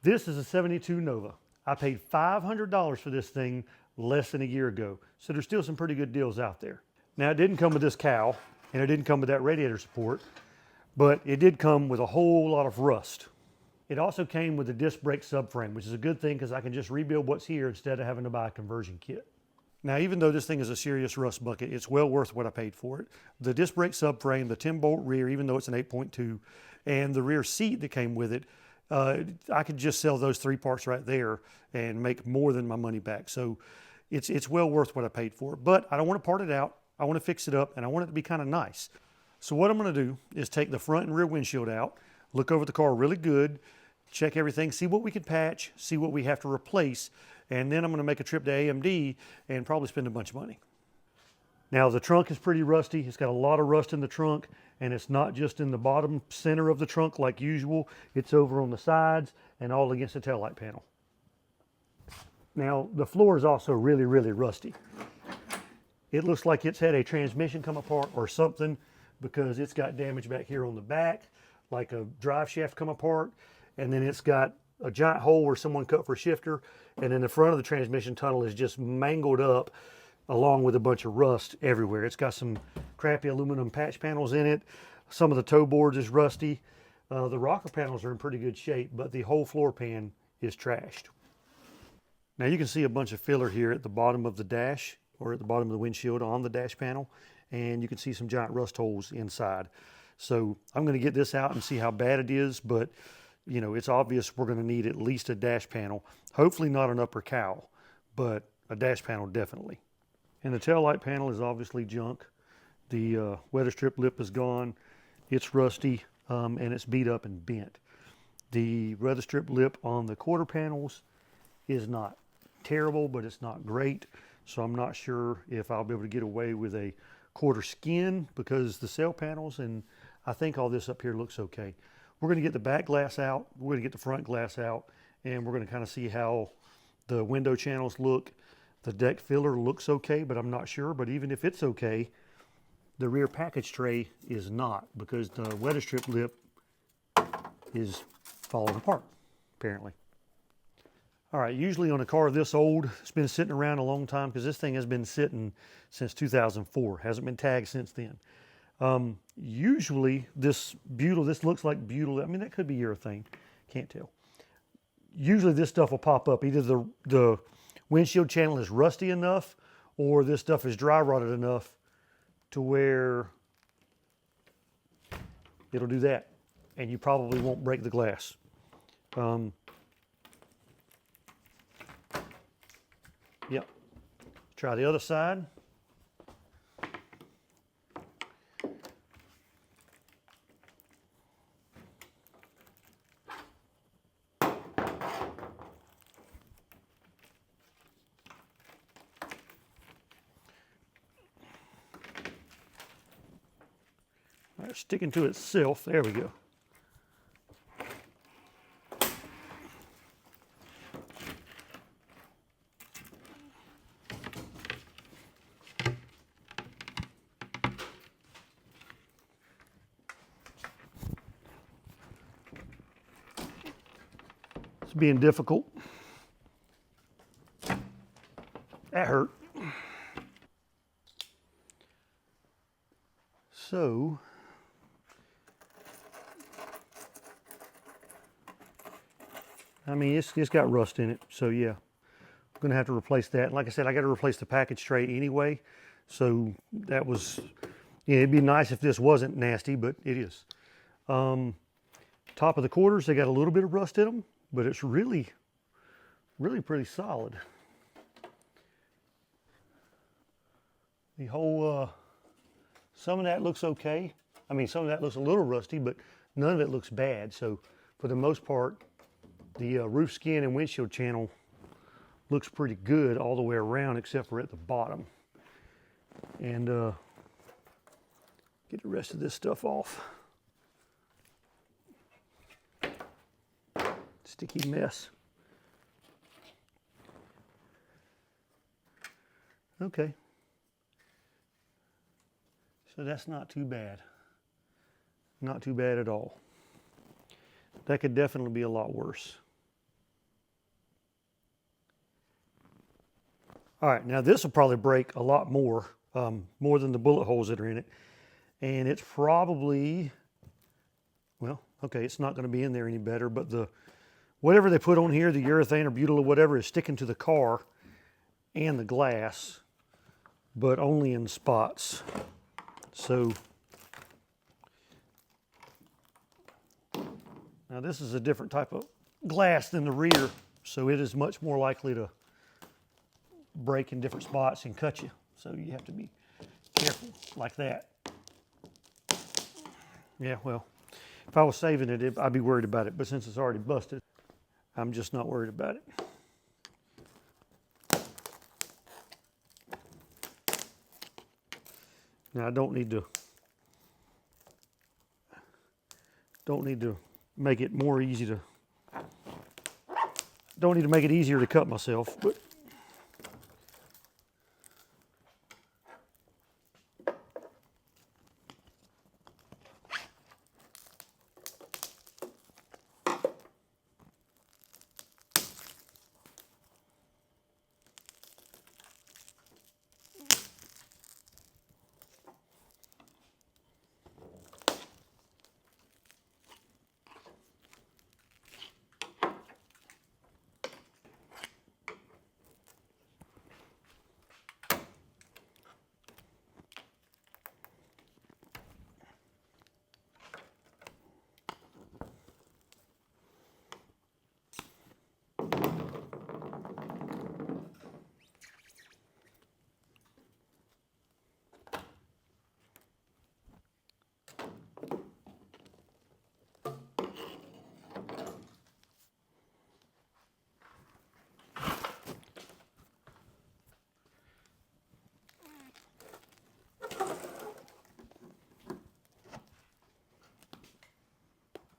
This is a 72 Nova. I paid $500 for this thing less than a year ago. So there's still some pretty good deals out there. Now it didn't come with this cowl and it didn't come with that radiator support, but it did come with a whole lot of rust. It also came with a disc brake subframe, which is a good thing because I can just rebuild what's here instead of having to buy a conversion kit. Now, even though this thing is a serious rust bucket, it's well worth what I paid for it. The disc brake subframe, the 10-bolt rear, even though it's an 8.2, and the rear seat that came with it, I could just sell those 3 parts right there and make more than my money back. So it's well worth what I paid for it. But I don't want to part it out. I want to fix it up, and I want it to be kind of nice. So what I'm going to do is take the front and rear windshield out, look over the car really good, check everything, see what we can patch, see what we have to replace, and then I'm going to make a trip to AMD and probably spend a bunch of money. Now the trunk is pretty rusty. It's got a lot of rust in the trunk, and it's not just in the bottom center of the trunk like usual. It's over on the sides and all against the taillight panel. Now the floor is also really, really rusty. It looks like it's had a transmission come apart or something because it's got damage back here on the back, like a drive shaft come apart, and then it's got a giant hole where someone cut for a shifter, and then the front of the transmission tunnel is just mangled up along with a bunch of rust everywhere. It's got some crappy aluminum patch panels in it. Some of the toe boards is rusty. The rocker panels are in pretty good shape, but the whole floor pan is trashed. Now you can see a bunch of filler here at the bottom of the dash or at the bottom of the windshield on the dash panel, and you can see some giant rust holes inside. So I'm going to get this out and see how bad it is, but you know, it's obvious we're going to need at least a dash panel. Hopefully not an upper cowl, but a dash panel definitely. And the taillight panel is obviously junk. The weather strip lip is gone. It's rusty and it's beat up and bent. The weather strip lip on the quarter panels is not terrible, but it's not great. So I'm not sure if I'll be able to get away with a quarter skin because the sail panels, and I think all this up here looks okay. We're going to get the back glass out, we're going to get the front glass out, and we're going to kind of see how the window channels look. The deck filler looks okay, but I'm not sure. But even if it's okay, the rear package tray is not, because the weather strip lip is falling apart, apparently. All right, usually on a car this old, it's been sitting around a long time, because this thing has been sitting since 2004, hasn't been tagged since then. Usually this looks like butyl. I mean, that could be urethane, can't tell. Usually this stuff will pop up. Either the windshield channel is rusty enough, or this stuff is dry rotted enough to where it'll do that, and you probably won't break the glass. Yep. Try the other side. All right, sticking to itself. There we go. It's being difficult. That hurt. So, I mean, it's got rust in it, so yeah, I'm gonna have to replace that. And like I said, I got to replace the package tray anyway, so that was, yeah, it'd be nice if this wasn't nasty, but it is. Top of the quarters, they got a little bit of rust in them, but it's really pretty solid. The whole, some of that looks okay. I mean, some of that looks a little rusty, but none of it looks bad. So for the most part, the roof skin and windshield channel looks pretty good all the way around, except for at the bottom. And get the rest of this stuff off. Sticky mess. Okay. So that's not too bad. Not too bad at all. That could definitely be a lot worse. All right, now this will probably break a lot more, more than the bullet holes that are in it. And it's probably, well, okay, it's not going to be in there any better, but whatever they put on here, the urethane or butyl or whatever, is sticking to the car and the glass, but only in spots. So now this is a different type of glass than the rear, so it is much more likely to break in different spots and cut you. So you have to be careful like that. Yeah, well, if I was saving it, I'd be worried about it, but since it's already busted, I'm just not worried about it. Now I don't need to make it more easy to, don't need to make it easier to cut myself, but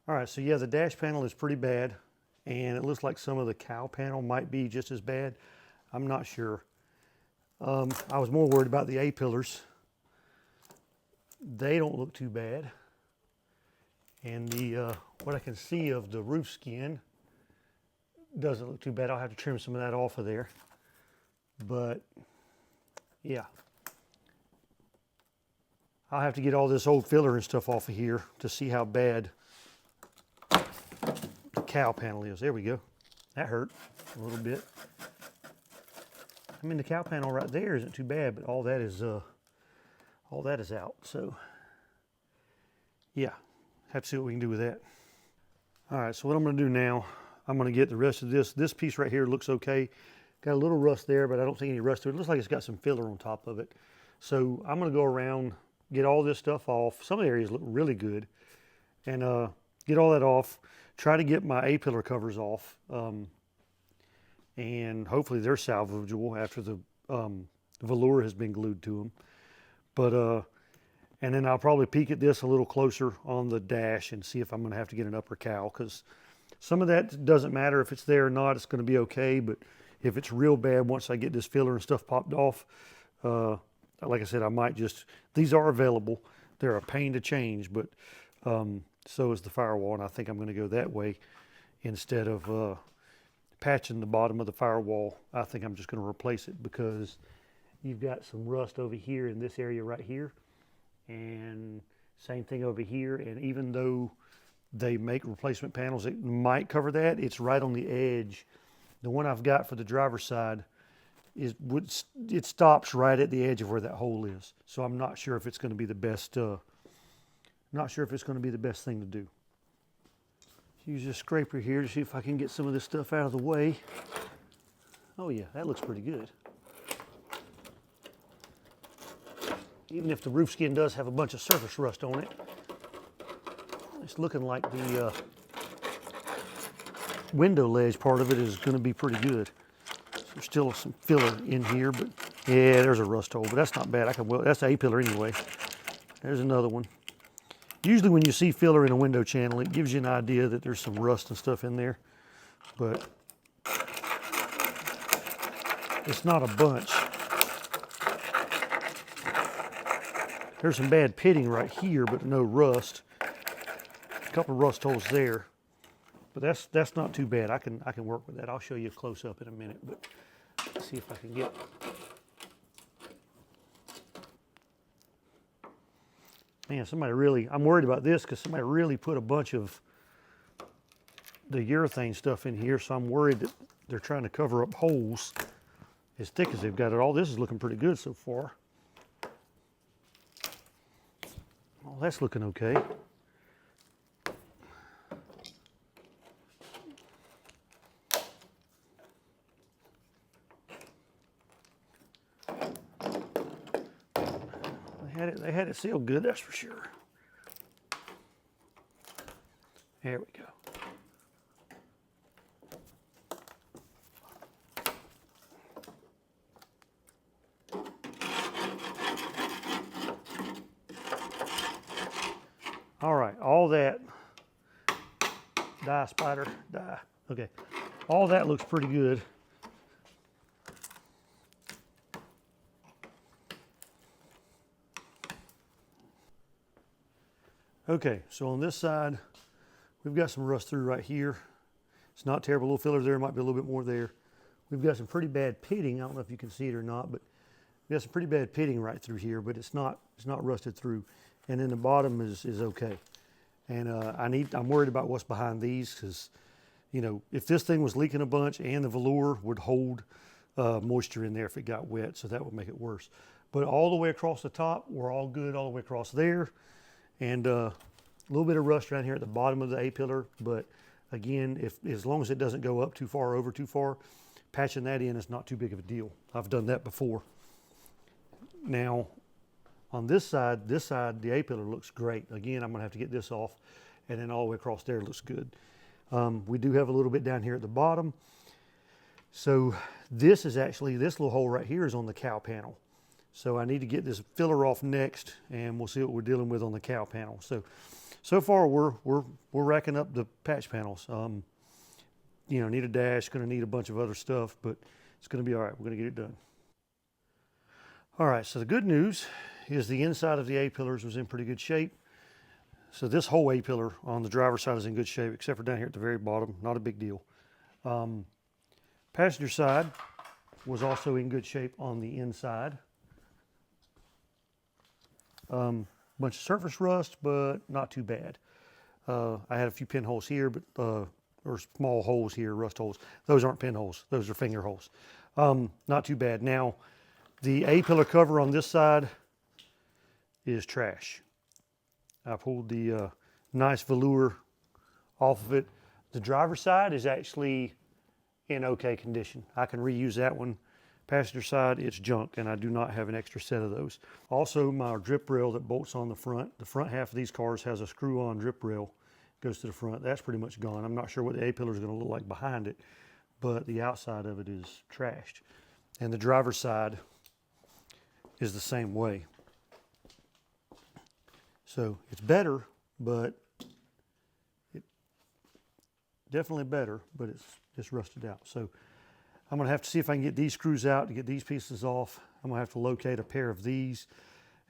all right, so yeah, the dash panel is pretty bad, and it looks like some of the cowl panel might be just as bad. I'm not sure. I was more worried about the A-pillars. They don't look too bad. And the what I can see of the roof skin doesn't look too bad. I'll have to trim some of that off of there. But yeah, I'll have to get all this old filler and stuff off of here to see how bad the cowl panel is. There we go. That hurt a little bit. I mean, the cowl panel right there isn't too bad, but all that is out. So yeah, have to see what we can do with that. All right, so what I'm going to do now, I'm going to get the rest of this. This piece right here looks okay. Got a little rust there, but I don't see any rust to it. It looks like it's got some filler on top of it. So I'm going to go around, get all this stuff off. Some of the areas look really good. And get all that off. Try to get my A-pillar covers off. And hopefully they're salvageable after the velour has been glued to them. But and then I'll probably peek at this a little closer on the dash and see if I'm going to have to get an upper cowl, because some of that doesn't matter if it's there or not. It's going to be okay. But if it's real bad, once I get this filler and stuff popped off, like I said, I might just, these are available. They're a pain to change, but so is the firewall, and I think I'm going to go that way instead of patching the bottom of the firewall. I think I'm just going to replace it, because you've got some rust over here in this area right here, and same thing over here. And even though they make replacement panels that might cover that, it's right on the edge. The one I've got for the driver's side it stops right at the edge of where that hole is. So I'm not sure if it's going to be the best. Not sure if it's going to be the best thing to do. Use this scraper here to see if I can get some of this stuff out of the way. Oh yeah, that looks pretty good. Even if the roof skin does have a bunch of surface rust on it, it's looking like the window ledge part of it is going to be pretty good. There's still some filler in here, but yeah, there's a rust hole, but that's not bad. That's a pillar anyway. There's another one. Usually when you see filler in a window channel, it gives you an idea that there's some rust and stuff in there, but it's not a bunch. There's some bad pitting right here, but no rust. A couple of rust holes there, but that's not too bad. I can work with that. I'll show you a close up in a minute. But see if I can get. Man, somebody really, I'm worried about this because somebody really put a bunch of the urethane stuff in here, so I'm worried that they're trying to cover up holes as thick as they've got it all. This is looking pretty good so far. Well, that's looking okay. They had it sealed good, that's for sure. There we go. All right, all that, die spider, die. Okay, all that looks pretty good. Okay, so on this side, we've got some rust through right here. It's not terrible, a little filler there, might be a little bit more there. We've got some pretty bad pitting. I don't know if you can see it or not, but we've got some pretty bad pitting right through here, but it's not rusted through. And then the bottom is okay. And I'm worried about what's behind these because, you know, if this thing was leaking a bunch and the velour would hold moisture in there if it got wet, so that would make it worse. But all the way across the top, we're all good all the way across there. And a little bit of rust around here at the bottom of the A-pillar, but again, as long as it doesn't go up too far, over too far, patching that in is not too big of a deal. I've done that before. Now, on this side, the A-pillar looks great. Again, I'm gonna have to get this off, and then all the way across there looks good. We do have a little bit down here at the bottom. So this is actually, this little hole right here is on the cowl panel. So I need to get this filler off next, and we'll see what we're dealing with on the cowl panel. So far we're racking up the patch panels. You know, need a dash, gonna need a bunch of other stuff, but it's gonna be all right. We're gonna get it done. All right, so the good news is the inside of the A-pillars was in pretty good shape. So this whole A-pillar on the driver's side is in good shape, except for down here at the very bottom, not a big deal. Passenger side was also in good shape on the inside. Bunch of surface rust, but not too bad. I had a few pinholes here, but or small holes here, rust holes. Those aren't pinholes, those are finger holes. Not too bad. Now, the A-pillar cover on this side is trash. I pulled the nice velour off of it. The driver's side is actually in okay condition. I can reuse that one. Passenger side, it's junk, and I do not have an extra set of those. Also, my drip rail that bolts on the front half of these cars has a screw-on drip rail, goes to the front. That's pretty much gone. I'm not sure what the A-pillar is going to look like behind it, but the outside of it is trashed. And the driver's side is the same way. So it's better, but definitely better, but it's just rusted out. So I'm gonna have to see if I can get these screws out to get these pieces off. I'm gonna have to locate a pair of these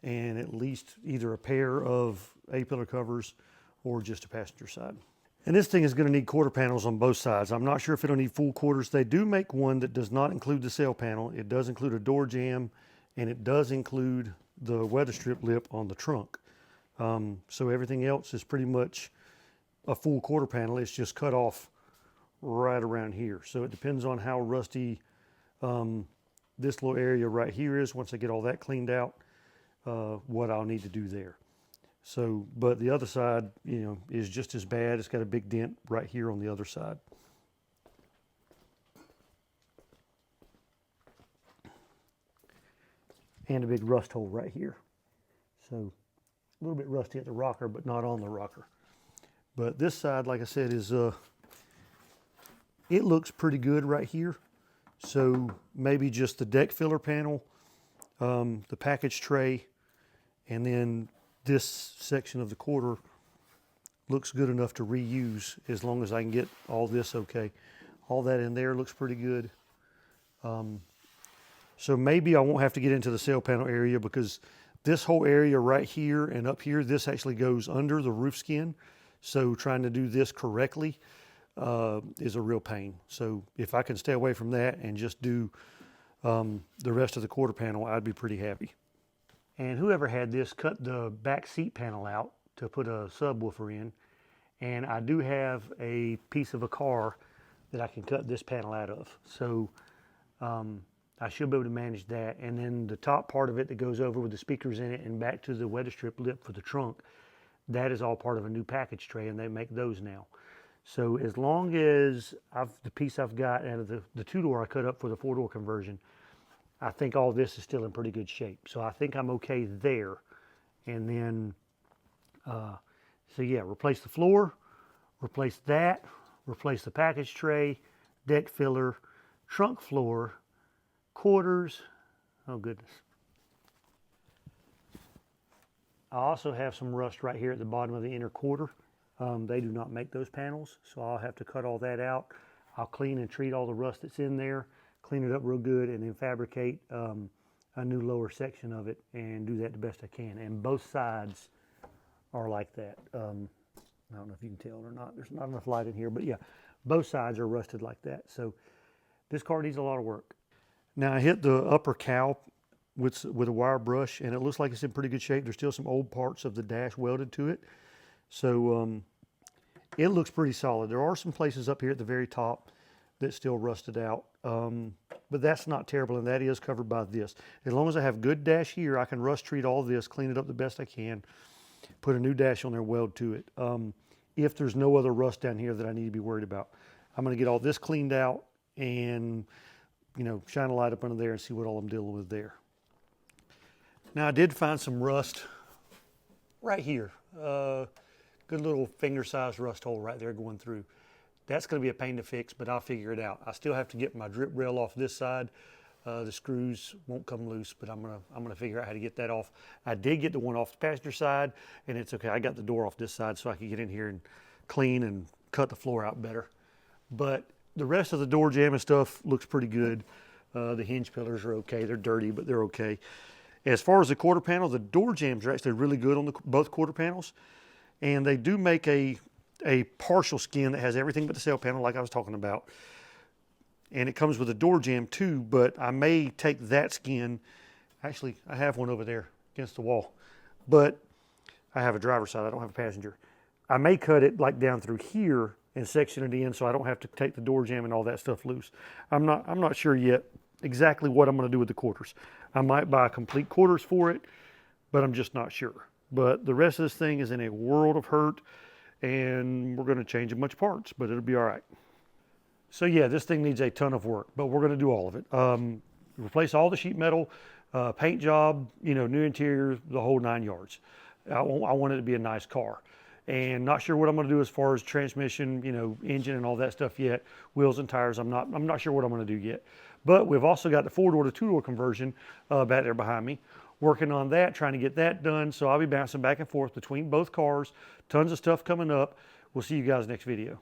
and at least either a pair of A-pillar covers or just a passenger side. And this thing is gonna need quarter panels on both sides. I'm not sure if it'll need full quarters. They do make one that does not include the sail panel. It does include a door jamb, and it does include the weather strip lip on the trunk. So everything else is pretty much a full quarter panel. It's just cut off right around here. So it depends on how rusty this little area right here is. Once I get all that cleaned out, what I'll need to do there. So, but the other side, you know, is just as bad. It's got a big dent right here on the other side. And a big rust hole right here. So a little bit rusty at the rocker, but not on the rocker. But this side, like I said, is it looks pretty good right here. So maybe just the deck filler panel, the package tray, and then this section of the quarter looks good enough to reuse as long as I can get all this okay. All that in there looks pretty good. So maybe I won't have to get into the sail panel area because this whole area right here and up here, this actually goes under the roof skin. So trying to do this correctly is a real pain. So if I can stay away from that and just do the rest of the quarter panel, I'd be pretty happy. And whoever had this cut the back seat panel out to put a subwoofer in. And I do have a piece of a car that I can cut this panel out of. So I should be able to manage that. And then the top part of it that goes over with the speakers in it and back to the weather strip lip for the trunk, that is all part of a new package tray, and they make those now. So as long as the piece I've got out of the two-door I cut up for the four-door conversion, I think all this is still in pretty good shape. So I think I'm okay there. And then, so yeah, replace the floor, replace that, replace the package tray, deck filler, trunk floor, quarters. Oh goodness. I also have some rust right here at the bottom of the inner quarter. They do not make those panels, so I'll have to cut all that out. I'll clean and treat all the rust that's in there, clean it up real good, and then fabricate a new lower section of it and do that the best I can. And both sides are like that. I don't know if you can tell or not. There's not enough light in here, but yeah, both sides are rusted like that. So this car needs a lot of work. Now I hit the upper cowl with a wire brush, and it looks like it's in pretty good shape. There's still some old parts of the dash welded to it. So it looks pretty solid. There are some places up here at the very top that's still rusted out, but that's not terrible, and that is covered by this. As long as I have good dash here, I can rust treat all this, clean it up the best I can, put a new dash on there, weld to it. If there's no other rust down here that I need to be worried about, I'm going to get all this cleaned out and, you know, shine a light up under there and see what all I'm dealing with there. Now I did find some rust right here. Good little finger-sized rust hole right there going through. That's going to be a pain to fix, but I'll figure it out. I still have to get my drip rail off this side. The screws won't come loose, but I'm gonna figure out how to get that off. I did get the one off the passenger side, and it's okay. I got the door off this side so I can get in here and clean and cut the floor out better. But the rest of the door jamb and stuff looks pretty good. The hinge pillars are okay. They're dirty, but they're okay. As far as the quarter panel, the door jambs are actually really good on both quarter panels. And they do make a partial skin that has everything but the sail panel, like I was talking about. And it comes with a door jamb too, but I may take that skin. Actually, I have one over there against the wall, but I have a driver's side. I don't have a passenger. I may cut it like down through here and section it in so I don't have to take the door jamb and all that stuff loose. I'm not sure yet exactly what I'm going to do with the quarters. I might buy complete quarters for it, but I'm just not sure. But the rest of this thing is in a world of hurt, and we're going to change a bunch of parts, but it'll be all right. So yeah, this thing needs a ton of work, but we're going to do all of it. Replace all the sheet metal, paint job, you know, new interior, the whole 9 yards. I want it to be a nice car. And not sure what I'm going to do as far as transmission, you know, engine and all that stuff yet. Wheels and tires, I'm not sure what I'm going to do yet. But we've also got the 4-door to 2-door conversion back there behind me. Working on that, trying to get that done. So I'll be bouncing back and forth between both cars. Tons of stuff coming up. We'll see you guys next video.